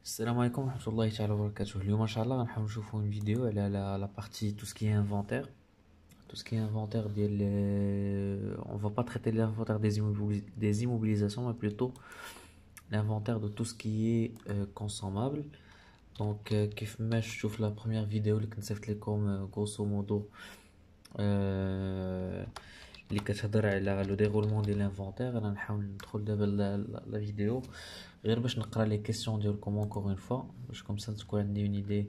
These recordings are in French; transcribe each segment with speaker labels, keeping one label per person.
Speaker 1: السلام عليكم ورحمة الله تعالى وبركاته. اليوم إن شاء الله غنحاول نشوفوا une vidéo على la partie tout ce qui est inventaire. Tout ce qui est inventaire on va pas traiter de l'inventaire des immobilisations, mais plutôt l'inventaire de tout ce qui est consommable. Donc كيف ما تشوف la première vidéo اللي كنت صيفط لكم grosso modo اللي كتهضر على لو ديغولمون ديال الانفونتير. انا نحاول ندخل دابا لا فيديو غير باش نقرا لي كيسيون ديالكم اونكور اون فوا، باش كومسا تكون عندي اون ايدي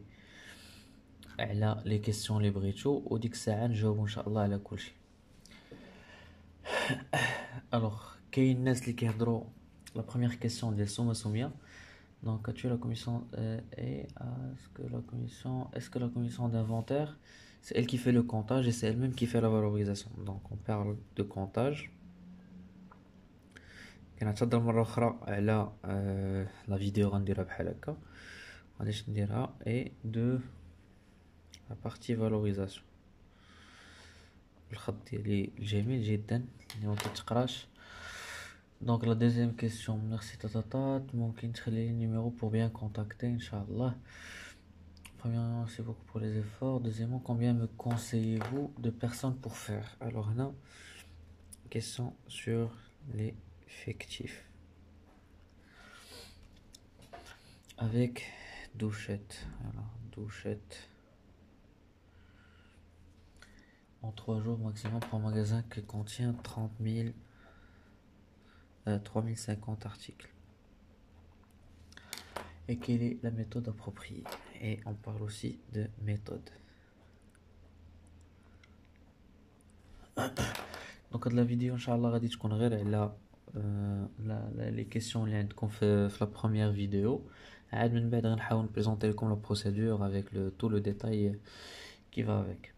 Speaker 1: على لي كيسيون اللي بغيتو، وديك الساعه نجاوب ان شاء الله على كلشي. الوغ كاين الناس اللي كيهضروا لا بروميير كيسيون ديال سوما سوميا. Donc, as-tu la commission est-ce que la commission d'inventaire, c'est elle qui fait le comptage et c'est elle-même qui fait la valorisation. Donc, on parle de comptage. كنعتذر مرة أخرى على la vidéo غنديرها بحال هكا، غاديش نديرها et de la partie valorisation. الخط ديالي جميل جدا اللي ما كيتقراش. Donc la deuxième question, merci tatatat, ممكن تخلي لي numéro pour bien contacter Inch'Allah. Premièrement, merci beaucoup pour les efforts. Deuxièmement, combien me conseillez-vous de personnes pour faire? Alors là, question sur l'effectif. Avec douchette. Alors, douchette. En 3 jours maximum pour un magasin qui contient 3050 articles. Et quelle est la méthode appropriée? Et on parle aussi de méthode. Donc de la vidéo Inch'Allah غادي تكون غير على les questions اللي عندكم في la première vidéo. عاد من بعد غنحاول نبريزونطي لكم la procédure avec tout le détail qui va avec.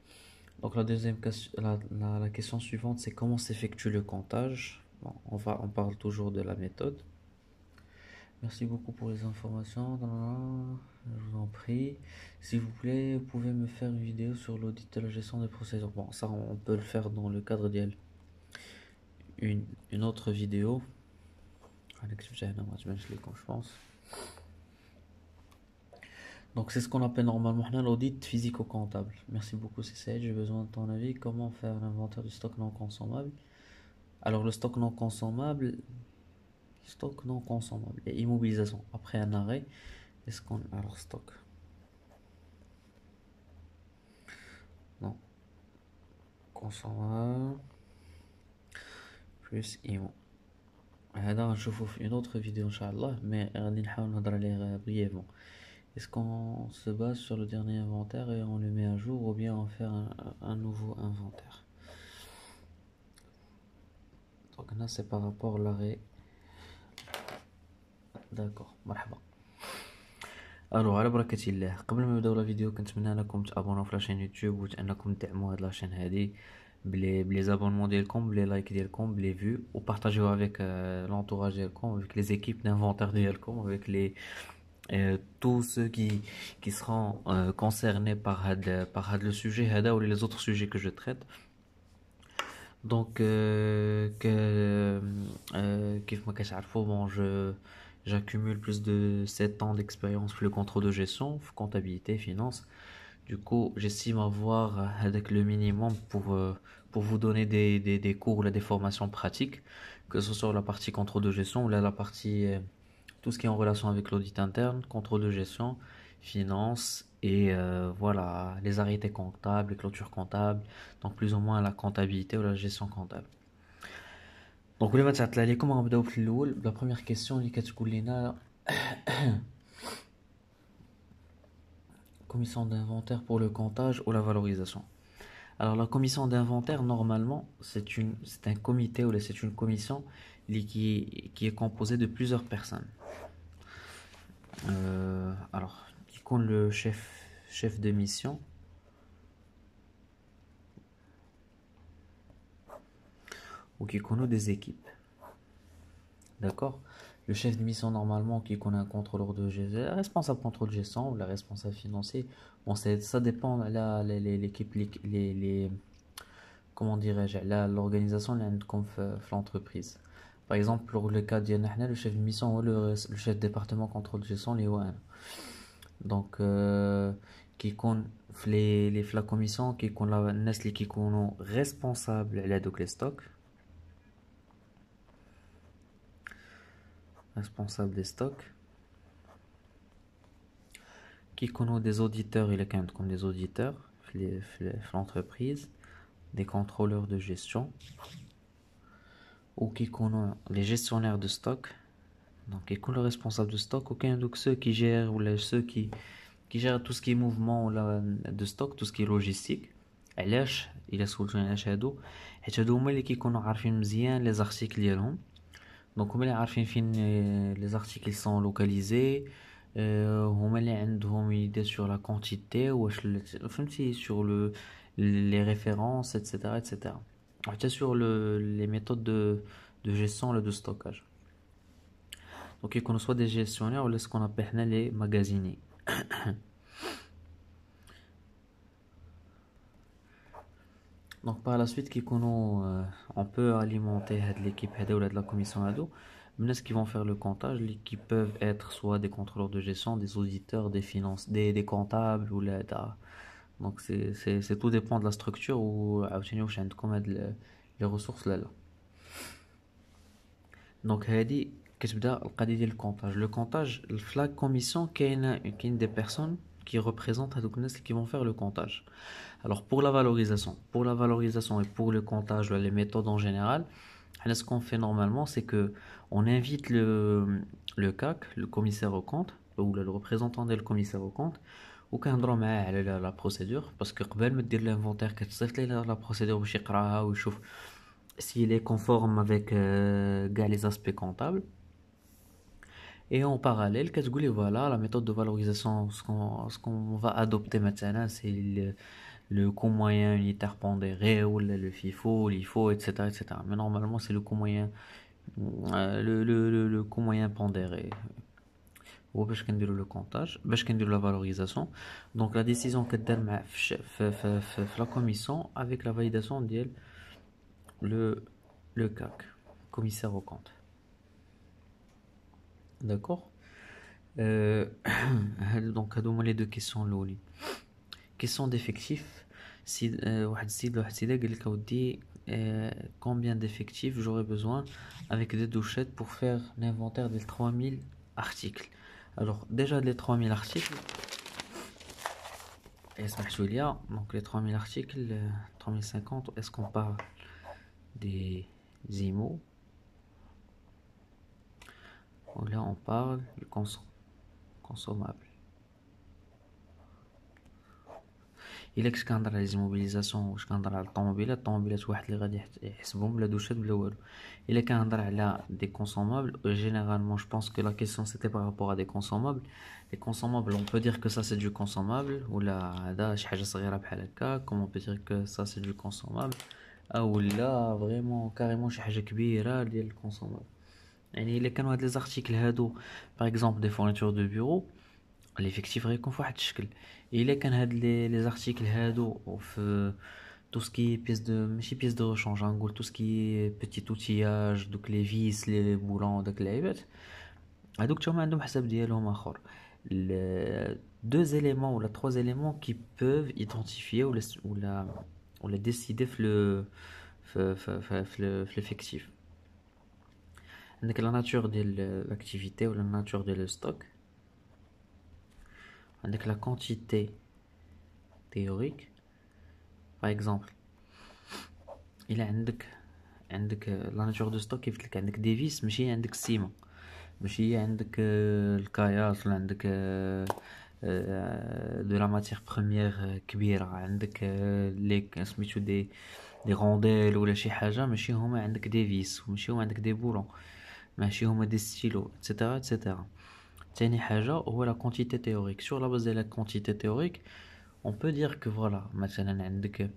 Speaker 1: Donc la deuxième question, la question suivante, c'est comment s'effectue le comptage. Bon, on parle toujours de la méthode. Merci beaucoup pour les informations. Je vous en prie. S'il vous plaît, vous pouvez me faire une vidéo sur l'audit de la gestion des procédures. Bon, ça, on peut le faire dans le cadre d'une autre vidéo. Je pense. Donc, c'est ce qu'on appelle normalement l'audit physico-comptable. Merci beaucoup, CCH. J'ai besoin de ton avis. Comment faire l'inventaire du stock non consommable? Alors, le stock non consommable et immobilisation après un arrêt. Est-ce qu'on alors stock non consommable plus immo. هذا نشوفه في une autre vidéo inchallah, mais غادي نحاول نهضر عليه brièvement. Est-ce qu'on se base sur le dernier inventaire et on le met à jour, ou bien on fait un nouveau inventaire? Donc là c'est par rapport à l'arrêt. D'accord, مرحبا. الو على بركة الله. قبل ما نبداو لا فيديو كنتمنى انكم تابوناو في لاشين يوتيوب وانكم تدعموا هاد لاشين هادي بلي زابونمون ديالكم، بلي لايك ديالكم، بلي فيو، وبارطاجيو افيك l'entourage ديالكم، avec les équipes d'inventaire ديالكم، avec les tous ceux qui seront concernés par le sujet هذا ou les autres sujets que je traite. Donc كيف ما كتعرفوا bon j'accumule plus de 7 ans d'expérience pour le contrôle de gestion, comptabilité, finance. Du coup, j'estime avoir avec le minimum pour vous donner des cours ou des formations pratiques, que ce soit la partie contrôle de gestion ou la partie tout ce qui est en relation avec l'audit interne, contrôle de gestion, finance et voilà, les arrêtés comptables, les clôtures comptables, donc plus ou moins la comptabilité ou la gestion comptable. Donc قبل ما تعطل عليكم غنبداو في الاول بلا بروميير كيسيون اللي كتقول لنا commission d'inventaire pour le comptage ou la valorisation. Alors la commission d'inventaire normalement c'est un comité ou c'est une commission qui est composée de plusieurs personnes. Alors qui compte le chef de mission ou qui connaît des équipes. D'accord? Le chef de mission normalement qui connaît un contrôleur de gestion, responsable contrôle de gestion ou la responsable financier. Bon, ça dépend là l'équipe comment dirais-je, là l'organisation comme l'entreprise. Par exemple, pour le cas ديالنا حنا le chef de mission ou le chef de département contrôle de gestion اللي هو أنا. Donc كيكون في la commission كيكون الناس اللي كيكونوا responsables على دوك les stocks, responsables des stocks, كيكونوا des auditeurs, il y a comme des auditeurs في l'entreprise, des contrôleurs de gestion, ou كيكونوا les gestionnaires de stock. Donc كيكون le responsable de stock, ou كاين دوك ceux qui gèrent ou ceux qui gèrent tout ce qui est mouvement de stock, tout ce qui est logistique. علاش الا سولتوني علاش هادو؟ حيت هادو هما اللي كيكونوا عارفين مزيان لي زارتيكل ديالهم. دونك هما اللي عارفين فين لي زارتيكل سون لوكاليزي، هما اللي عندهم يدي sur la quantité واش فهمتي sur les références etc. حتى sur les méthodes de gestion de stockage. Donc يكونوا soit des gestionnaires ou ce qu'on appelle حنا les magasiniers. Donc par la suite on peut alimenter l'équipe ou la commission ce qui vont faire le comptage, qui peuvent être soit des contrôleurs de gestion, des auditeurs, des finances, des comptables ou donc c'est tout dépend de la structure ou les ressources là. Donc كتبدا القضيه ديال الكونتاج. Le comptage, la commission كاين des personnes qui représentent هذوك الناس qui vont faire le comptage. Alors pour la valorisation et pour le comptage, les méthodes en général, ce qu'on fait normalement, c'est que on invite le CAC, le commissaire au compte, ou le représentant du commissaire au compte, ou كنهضروا معاه على la procédure, parce que قبل ما دير l'inventaire كتصيفط ليه la procédure باش يقراها ويشوف s'il est conforme avec les aspects comptables. Et en parallèle, qu'est-ce que voilà la méthode de valorisation, ce qu'on va adopter maintenant, c'est le coût moyen unitaire pondéré ou le FIFO, l'IFO, etc., etc. Mais normalement, c'est le coût moyen, le coût moyen pondéré. Ou باش كنديروا le comptage, باش كنديروا la valorisation. Donc la décision كدار مع في la commission avec la validation ديال le CAC, commissaire au compte. D'accord. Donc هادو les deux questions الاولين. Question d'effectifs. Si واحد السيدة قال لك اودي combien d'effectifs j'aurais besoin avec des douchettes pour faire l'inventaire des 3000 articles. Alors déjà les 3000 articles, donc les 3000 articles, 3050, est-ce qu'on parle des IMO ou là on parle du consommable? إلا كنت كنهضر على ليزيموبيليزاسيون واش كنهضر على الطوموبيلات واحد اللي غادي يحسبهم بلا دوشات بلا والو. إلا كنهضر على دي كونسومابل généralement je pense que la question c'était par rapport à des consommables. Les consommables on peut dire que ça c'est du consommable ولا هذا شي حاجه صغيره بحال هكا comme on peut dire que ça c'est du consommable او لا vraiment carrément شي حاجه كبيره ديال الكونسومابل. يعني إلا كانوا هاد لي زارتيكل هادو par exemple des fournitures de bureau l'effectif غيكون فواحد الشكل. إلا كان هاد les articles هادو في tout ce qui est pièces de ماشي pièces de rechange نقول tout ce qui est petit outillage دوك les vis les boulons داك اللعيبات هادوك تا هما عندهم حساب ديالهم اخر. deux éléments ou la trois éléments qui peuvent identifier ou la décider في l'effectif. عندك la nature de l'activité ou la nature de le stock, avec la quantité théorique. Par exemple, il a عندك la nature de stock كيف لك عندك des vis ماشي عندك السيمة ماشي عندك الكاياس ولا عندك de la matière première كبيرة عندك لي سميتو دي رونديل ولا شي حاجة ماشي هما عندك des vis وماشي هما عندك des boulons ماشي هما des stylos etc. تاني حاجة هو la quantité théorique. Sur la base de la quantité théorique on peut dire que voilà مثلا عندك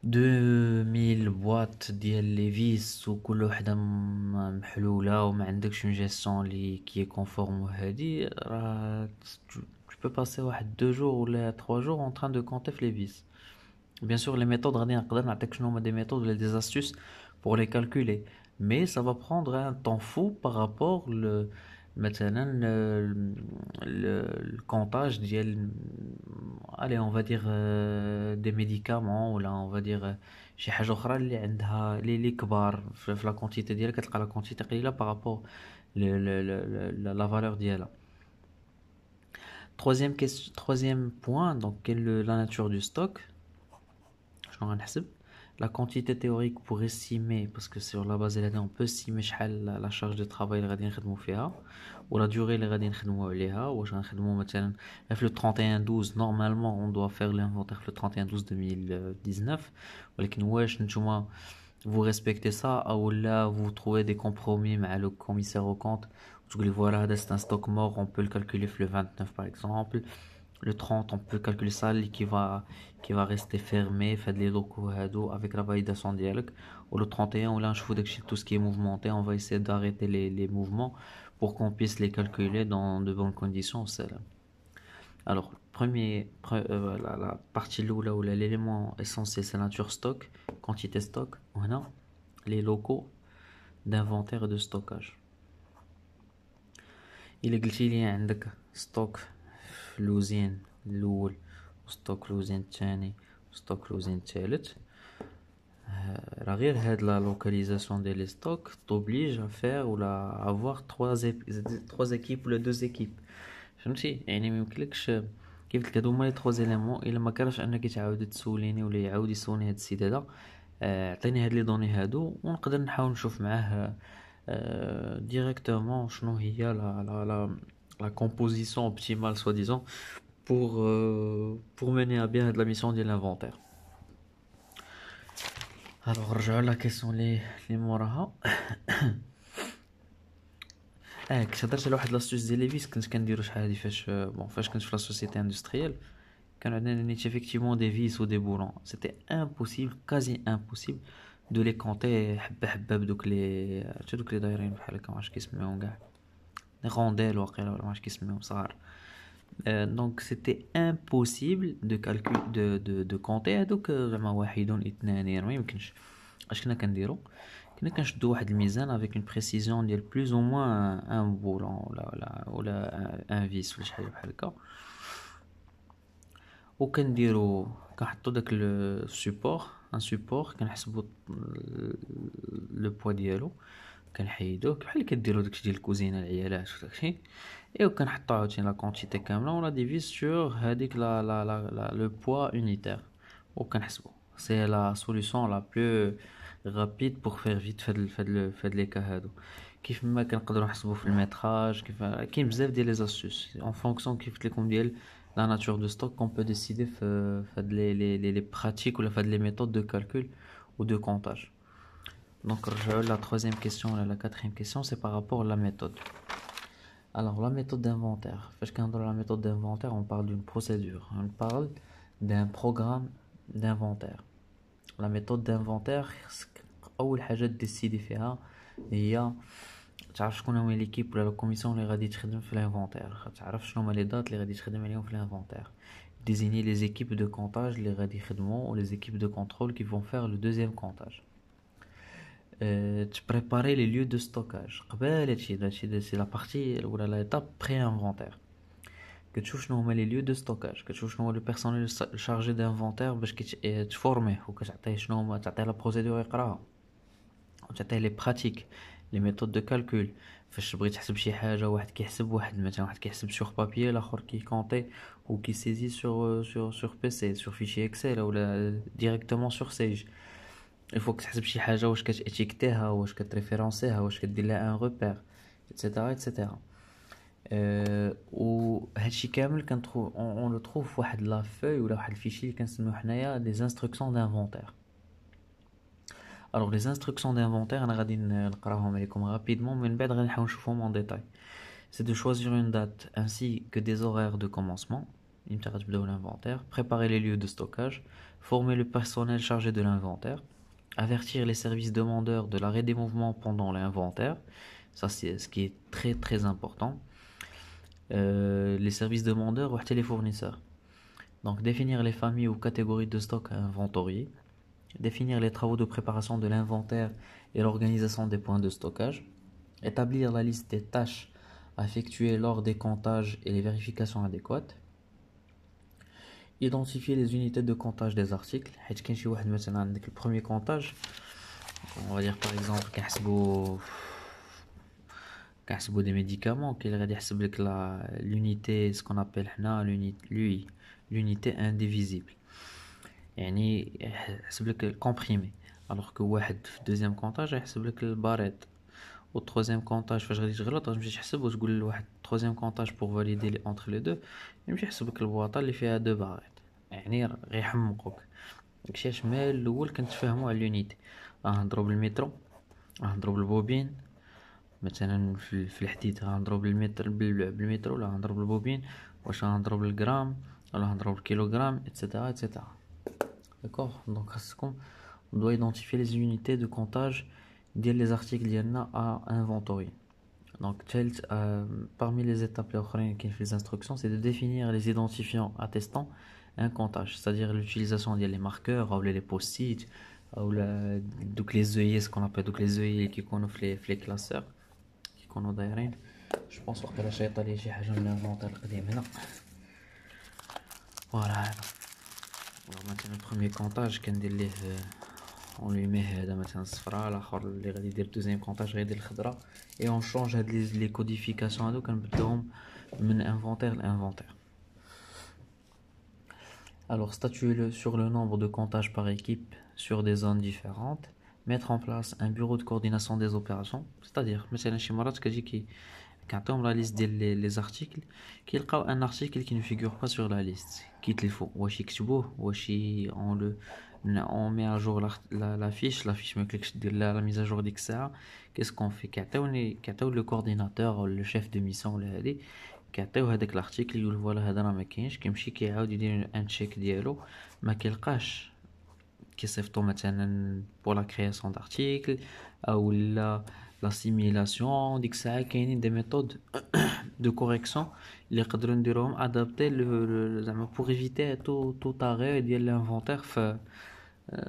Speaker 1: 2000 boîtes ديال لي فيس وكل وحده محلوله وما عندكش اون جيستيون لي كي كونفورم وهادي راه tu peux passer واحد 2 jours ولا 3 jours en train de compter les vis. Bien sûr les méthodes غادي نقدر نعطيك شنو هما des méthodes ولا des astuces pour les calculer, mais ça va prendre un temps fou par rapport مثلا le comptage allez on va dire des médicaments ولا on va dire شي حاجة أخرى اللي عندها اللي كبار في لا كونتيتي ديالها كتلقى لا كونتيتي قليلة بارابور la valeur ديالها. Troisième point, donc quelle est la nature du stock? شنو غنحسب la quantité théorique pour estimer, parce que sur la base de l'année, on peut estimer la charge de travail اللي غادي نخدمو فيها ou la durée اللي غادي نخدمو عليها. واش غنخدمو مثلا في le 31/12 normalement on doit faire l'inventaire le 31/12 2019, ولكن واش نتوما vous respectez ça ou là vous trouvez des compromis مع le commissaire au compte, vous dites voilà c'est un stock mort, on peut le calculer le 29 par exemple, le 30 on peut calculer ça qui va rester fermé fait les locaux avec la validation dialogue, ou le 31 ou là je fous tout ce qui est mouvementé, on va essayer d'arrêter les mouvements pour qu'on puisse les calculer dans de bonnes conditions. Alors la partie là où l'élément essentiel c'est la nature stock, quantité stock, on a les locaux d'inventaire et de stockage. Il est لي عندك stock لوزين الأول وستوك لوزين الثاني وستوك لوزين الثالث. راه غير هاد لا لوكاليزاسيون ديال لي ستوك t'oblige à faire ولا avoir trois équipes ولا deux équipes. فهمتي يعني ميمكنلكش كيف قلت هادو هما لي تخوا زيليمون الا ما كانش انك تعاود تسوليني ولا يعاود يسولني هاد السيد هذا. عطيني هاد لي دوني هادو ونقدر نحاول نشوف معاه directement شنو هي la composition optimale soi-disant pour mener à bien la mission de l'inventaire. Alors رجعوا la question اللي موراها. كنت هضرت على واحد لاستوس ديال ليفيس كنت كنديرو شحال هادي فاش كنت في لا سوسيتي اندستريال كان عندنا نيت effectivement des vis ou des boulons, c'était impossible, quasi impossible de les compter حبه حبه بدوك لي دوك لي دايرين بحال هكا ماعرفتش كيسميوهم كاع لي رونديل واقيلا ولا ماعرفتش كيسميوهم صغار. Donc c'était impossible de calcul de compter هذوك زعما واحد اثنان ما يمكنش. اش كنا كنديرو كنا كنشدو واحد الميزان avec une précision ديال plus ou moins un boulon ولا un vis ولا شي حاجه بحال هكا, وكنديرو كنحطو داك السيبور ان سيبور كنحسبو لو بوا ديالو كنحيدوه بحال كديرو داكشي ديال الكوزينه العيالات وداكشي ايوا كنحطو عاوتاني لا كونتيتي كامله ولا ديفيز سور هذيك لا لو بوا يونيتير وكنحسبو. سي لا سوليوشن لا بلو رابيد بور فير فيت فهاد لي كا هادو. كيف ما كنقدروا نحسبوا في الميتراج كيف كاين بزاف ديال لي زاستوس اون فونكسيون كيف قلت لكم ديال la nature de stock qu'on peut décider les pratiques ou les méthodes de calcul ou de comptage. Donc la troisième question et la quatrième question c'est par rapport à la méthode. Alors la méthode d'inventaire, dans la méthode d'inventaire on parle d'une procédure, on parle d'un programme d'inventaire. La méthode d'inventaire أول حاجة décider فيها هي تعرف شكون هما ليكيب ولا لا كوميسيون اللي غادي تخدم في الانفونتير, تعرف شنو هما لي دات اللي غادي تخدم عليهم في الانفونتير, désigner les équipes de comptage اللي غادي يخدموا ou les équipes de contrôle qui vont faire le deuxième comptage. préparer les lieux de stockage قبل هادشي c'est la partie ولا l'étape pré-inventaire. كتشوف شنو هما les lieux de stockage, كتشوف شنو هو le personnel chargé d'inventaire باش تفورميه وكتعطيه شنو هما, تعطيه لا بروسيدور يقراها وتعطيه لي براتيك لي ميثود دو كالكول. فاش بغيت تحسب شي حاجه واحد كيحسب مثلا واحد كيحسب سور بابي الاخر كيكونطي و كيسيزي سور بي سي سور فيشي اكسل ولا ديريكتومون سور سيج. الفوك تحسب شي حاجه واش كتيكتيها واش كتريفيرونسيها واش كدير لها ان روبير ايتترا ايتترا. و هادشي كامل كنترو اون لو تروف واحد لا فوي ولا واحد الفيشي اللي كنسميو حنايا دي انستركسيون d'inventaire. Alors les instructions d'inventaire انا غادي نقراهم عليكم rapidement من بعد غادي نحاول نشوفهم en détail. C'est de choisir une date ainsi que des horaires de commencement, l'inventaire, préparer les lieux de stockage, former le personnel chargé de l'inventaire, avertir les services demandeurs de l'arrêt des mouvements pendant l'inventaire, ça c'est ce qui est très très important. Les services demandeurs ou les fournisseurs. Donc définir les familles ou catégories de stock à inventorier, définir les travaux de préparation de l'inventaire et l'organisation des points de stockage, établir la liste des tâches à effectuer lors des comptages et les vérifications adéquates, identifier les unités de comptage des articles. حيت كاين شي واحد مثلا عندك le premier comptage, on va dire par exemple كنحسبوا des médicaments, كاين اللي غادي يحسب لك l'unité, ce qu'on appelle حنا l'unité indivisible, يعني يحسب لك الكومبريمي. alors que واحد في deuxième comptage يحسب لك الباريت. au troisième comptage فاش غادي تغلط غتمشي تحسب وتقول لواحد troisième comptage pour valider entre les deux يمشي يحسب لك البواطه اللي فيها دو باريت، يعني غيحمقوك. داكشي علاش من الاول كنتفاهموا على اليونيتي. غنضرب المترو، غنضرب البوبين، مثلا في الحديد غنضرب المتر بالمترو، ولا غنضرب البوبين، واش غنضرب الجرام ولا غنضرب الكيلوغرام etc etc. D'accord. Donc خاصكم on doit identifier les unités de comptage ديال les articles ديالنا à inventorier. Donc parmi les étapes qui fait les instructions, c'est de définir les identifiants attestant un comptage, c'est-à-dire l'utilisation des marqueurs ou les post-it ou donc les œillets, ce qu'on appelle donc les œillets qui connaissent les classeurs qui connaissent d'ailleurs. Je pense que la chaîne est chez Hajam l'inventaire قديم هنا. Voilà. Alors maintenant le premier comptage كندير ليه on lui met هذا مثلا الصفراء، الاخر اللي غادي يدير دوزيام كونطاج غيدير الخضراء، et on change هاد لي كوديفيكاسيون هادو كنبدلوهم من انفونتير لانفونتير. Alors statuer sur le nombre de comptages par équipe sur des zones différentes, mettre en place un bureau de coordination des opérations, c'est-à-dire مثلا شي مرات كتجي كنعطيهم la liste ديال les articles كيلقاو un article qui ne figure pas sur la liste كيتلفوا، واش يكتبوه واش on met à jour la fiche ما كليكش دير la mise à jour ديك الساعه. qu'est-ce qu'on fait كيعطيو le coordinateur ou le chef de mission ولا هادي كيعطيو هذاك l'article يقول فوالا هذا راه ما كاينش، كيمشي كيعاود يدير ان تشيك ديالو ما كيلقاش، كيصيفطو مثلا pour la création d'article ou l'assimilation. ديك الساعه كاينين دي méthodes de correction اللي يقدروا نديروهم adapter زعما pour éviter tout arrêt ديال l'inventaire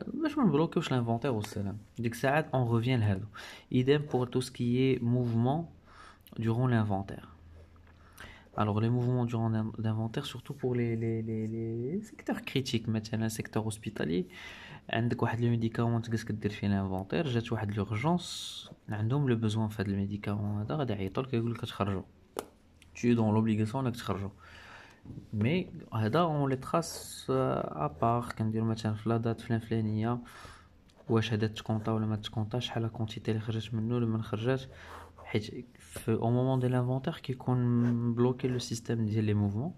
Speaker 1: باش ما نبلوكيوش l'inventaire والسلام. ديك الساعات on revient لهادو. idem pour tout ce qui est mouvement durant l'inventaire. Alors les mouvements durant l'inventaire, surtout pour les secteurs critiques, مثلا secteur hospitalier عندك واحد الميديكامون تجلس كدير فيه الانفونتير، جات واحد لورجونس عندهم لو بوزوان في هذا الميديكامون هذا، غادي يعيطوا لك يقول لك تخرجوا tu es dans l'obligation انك تخرجوا. مي هذا اون لي تراس ابار كنديروا مثلا في لا دات فلانيه واش هذا تكونطا ولا ما تكونطاش، شحال لا كونتيتي اللي خرجت منه ولا ما خرجاتش، حيت au moment de l'inventaire كيكون بلوكي لو سيستيم ديال لي موفمون.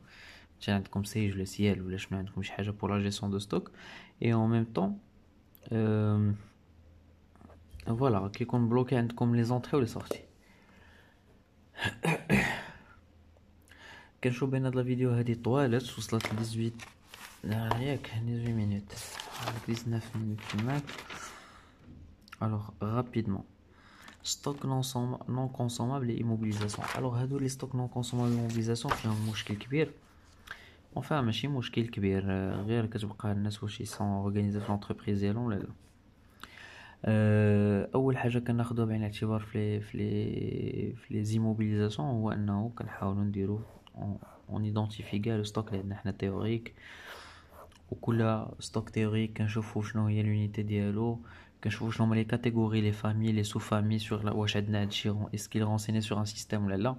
Speaker 1: مثلا عندكم سيج ولا سيال ولا شنو عندكم شي حاجه pour la gestion de stock et en même temps voilà كيكون بلوكي عندكم لي زونطري ولي سورتي. كنشوف بين هاد الفيديو هادي طوالت وصلت ل 18 ياك 18 مينوت 19 مينوت كما. alors rapidement stock non consommable et immobilisation. alors هادو لي stock non consommable et immobilisation فيهم مشكل كبير، enfin ماشي مشكل كبير، غير كتبقى الناس واش يسون organiser في l'entreprise ديالهم ولا لا. اول حاجه كناخذوها بعين الاعتبار في لي زيموبيليزاسيون هو انه كنحاولوا نديرو اون ايدونتيفي كاع لو ستوك اللي عندنا حنا تيوريك، وكل ستوك تيوريك كنشوفوا شنو هي لونيتي ديالو، كنشوفوا شنو هما لي كاتيجوري لي فامي لي سو فامي سور واش عندنا هادشي اسكي رونسيني سور ان سيستيم ولا لا.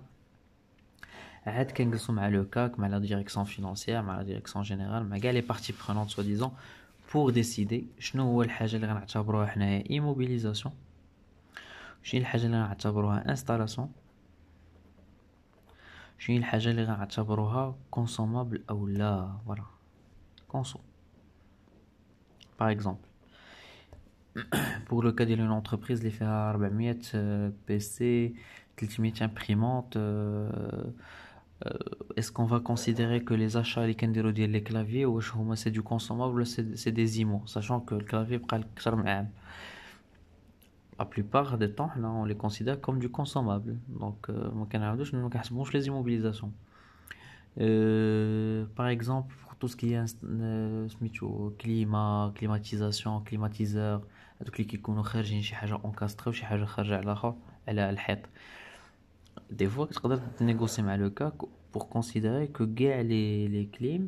Speaker 1: عاد كنجلسوا مع لو كاك مع لا ديريكسيون فينانسيير مع لا ديريكسيون جينيرال مع كاع لي بارتي برونونت سوا ديزون pour décider شنو هو الحاجه اللي غنعتبروها حنايا immobilisation، شنو الحاجه اللي غنعتبروها installation، شنو الحاجه اللي غنعتبروها consommable او لا. voilà conso par exemple pour le cas d'une entreprise اللي فيها 400 PC 300 imprimantes est-ce qu'on va considérer que les achats اللي كنديرو ديال les claviers واش هما c'est du consommable ولا c'est des IMO, sachant que le clavier بقى اكثر من عام. la plupart des temps là on les considère comme du consommable, donc ما كنعاودوش ما كنحسبوش les immobilisations. Par exemple, pour tout ce qui est سميتو climatisation, climatiseur, هذوك اللي كيكونوا خارجين شي حاجة انكاستري وشي حاجة خارجة على الحيط. Des fois تقدر تنيغوسي مع لو كا pour considérer que كاع les clims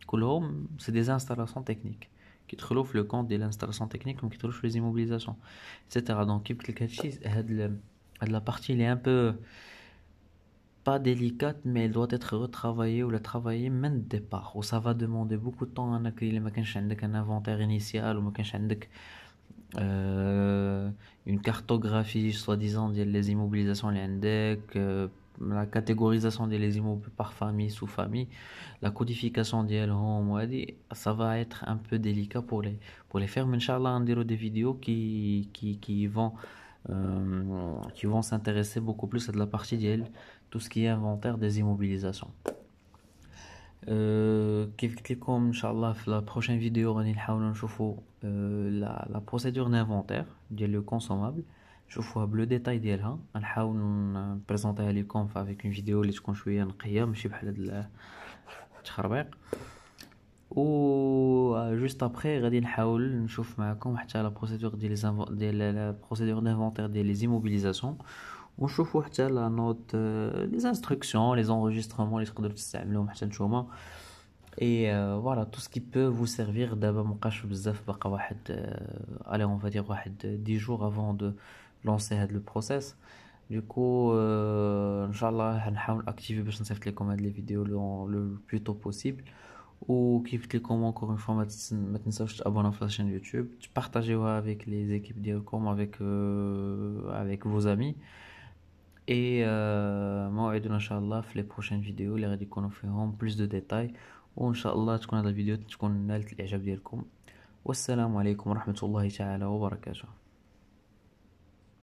Speaker 1: كلهم c'est des installations techniques كيدخلوا في le compte ديال l'installation technique وما كيدخلوش في les immobilisations etc. donc كيف قلت لك هادشي هاد la partie elle est un peu pas délicate, mais elle doit être retravaillée ou la travailler même le départ. Ou ça va demander beaucoup de temps à qu'il ما كانش عندك un inventaire initial ou ما كانش عندك une cartographie soi-disant des immobilisations اللي عندك, la catégorisation des immeubles par famille, sous-famille, la codification ديالهم وهذه, ça va être un peu délicat pour les faire. Mais Inch'Allah, on dira des vidéos qui vont s'intéresser beaucoup plus à de la partie d'elle, tout ce qui est inventaire des immobilisations. كيف قلت لكم ان شاء الله في la prochaine vidéo غادي نحاولوا نشوفوا la procédure d'inventaire ديال le consommable, نشوفوها بلو ديتاي ديالها, غنحاول نبريزونطيها لكم avec une vidéo اللي تكون شويه نقيه ماشي بحال هاد التخربيق. و juste après غادي نحاول نشوف معكم حتى la procédure ديال la procédure d'inventaire ديال les immobilisations, ونشوفوا حتى لا نوت les instructions, les enregistrements اللي تقدروا تستعملوهم حتى نتوما. et voilà tout ce qui peut vous servir. دابا مابقاش بزاف, بقى واحد allez on va dire واحد 10 jours avant de lancer هاد le process. du coup ان شاء الله حنحاول اكتيفي باش نصيفط لكم هاد لي فيديو le plus tôt possible. وكيف قلت لكم encore une fois ما تنساوش تابوناو في لاشين يوتيوب, تبارطاجيوها avec les équipes ديالكم, avec vos amis. et موعدنا ان شاء الله في les prochaines vidéos اللي غادي يكونوا فيهم plus de détails, وان شاء الله تكون هذه الفيديو تكون نالت الاعجاب ديالكم. والسلام عليكم ورحمة الله تعالى وبركاته.